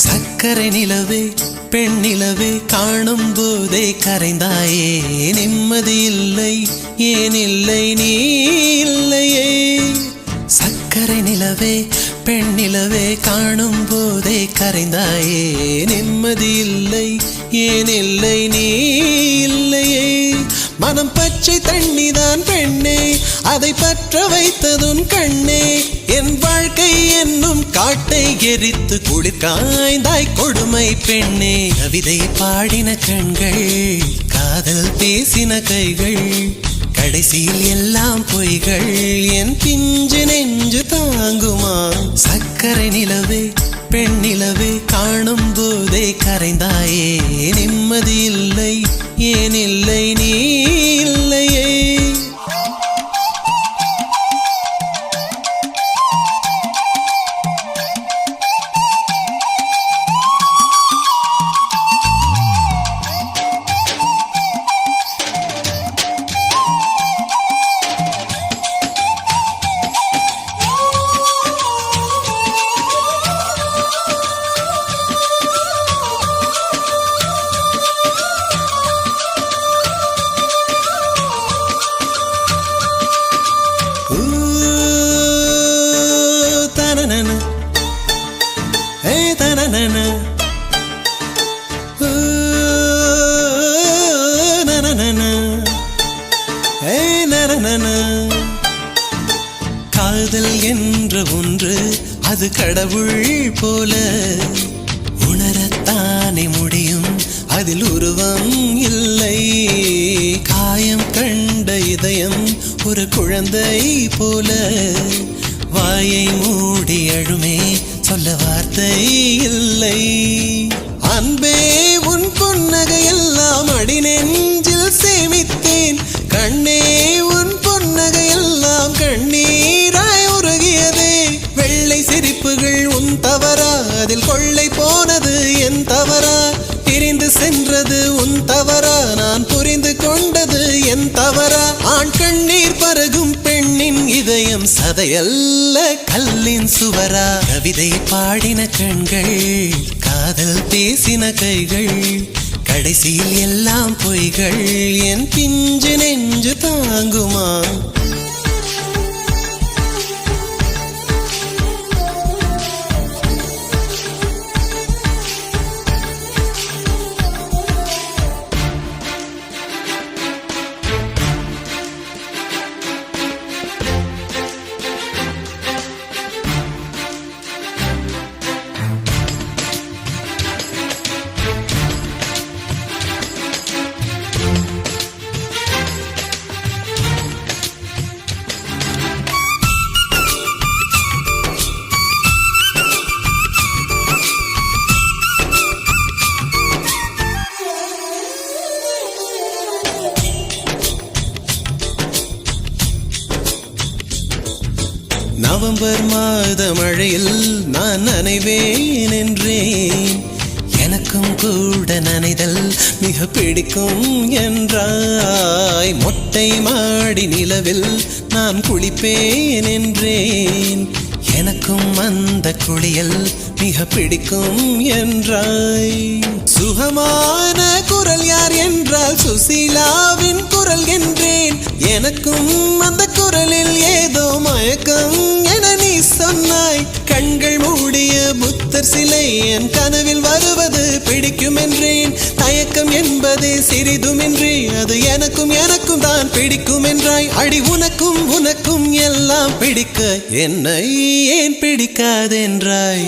சக்கரை நிலவே பெண் நிலவே காணும் போதே கரைந்தாயே நிம்மதி இல்லை ஏன் இல்லை நீ இல்லையே சக்கரை நிலவே பெண் நிலவே காணும் போதே கரைந்தாயே நிம்மதி இல்லை ஏன் இல்லை நீ இல்லையே மனம் பச்சை தண்ணிதான் பெண்ணே அதை பற்ற வைத்ததுன் கண்ணே என் வாழ்க்கை என்னும் காட்டை எரித்து குளிர் காய்ந்தாய் கொடுமை பெண்ணே கவிதை பாடின கண்கள் காதல் பேசின கைகள் கடைசியில் எல்லாம் பொய்கள் என் பிஞ்சு நெஞ்சு தாங்குமா சக்கரை நிலவே பெண் நிலவே காணும் போதே கரைந்தாயே நிம்மதி இல்லை ஏன் இல்லை நீ இல்லையே காதல் என்ற ஒன்று அது கடவுள் போல உணரத்தானே முடியும் அதில் உருவம் இல்லை காயம் கண்ட இதயம் ஒரு குழந்தை போல வாயை மூடி அழுமே சொல்ல வார்த்தை இல்லை அன்பே உன் புன்னகை எல்லாம் அடி நெஞ்சில் சேமித்தேன் கண்ணே உன் புன்னகை எல்லாம் கண்ணீராய் உருகியதே வெள்ளை சிரிப்புகள் உன் தவறா அதில் கொள்ளை போனது என் தவறா பிரிந்து சென்றது உன் தவறா நான் புரிந்து கொண்டது என் தவறா ஆண் கண்ணீர் பருகும் பெண்ணின் இதயம் சதையல்ல கல்லின் சுவரா கவிதை பாடின கண்கள் காதல் பேசின கைகள் கடைசியில் எல்லாம் பொய்கள் என் பிஞ்சு நெஞ்சு தாங்குமா நவம்பர் மாத மழையில் நான் நனைவேன் என்றேன் எனக்கும் கூட நனைதல் மிக பிடிக்கும் என்றாய் மொட்டை மாடி நிலவில் நான் குளிப்பேன் என்றேன் எனக்கும் அந்த குளியல் மிக பிடிக்கும் என்றாய் சுகமான குரல் யார் என்றால் சுசீலாவின் குரல் என்றேன் எனக்கும் அந்த குரலில் ஏதோ மயக்கம் என நீ சொன்னாய் கண்கள் மூடிய புத்தர் சிலை என் கனவில் வருவது பிடிக்கும் என்றேன் தயக்கம் என்பதே சிறிதுமின்றி அது எனக்கும் எனக்கும் தான் பிடிக்கும் என்றாய் அடி உனக்கும் உனக்கும் எல்லாம் பிடிக்க என்னை ஏன் பிடிக்காதென்றாய்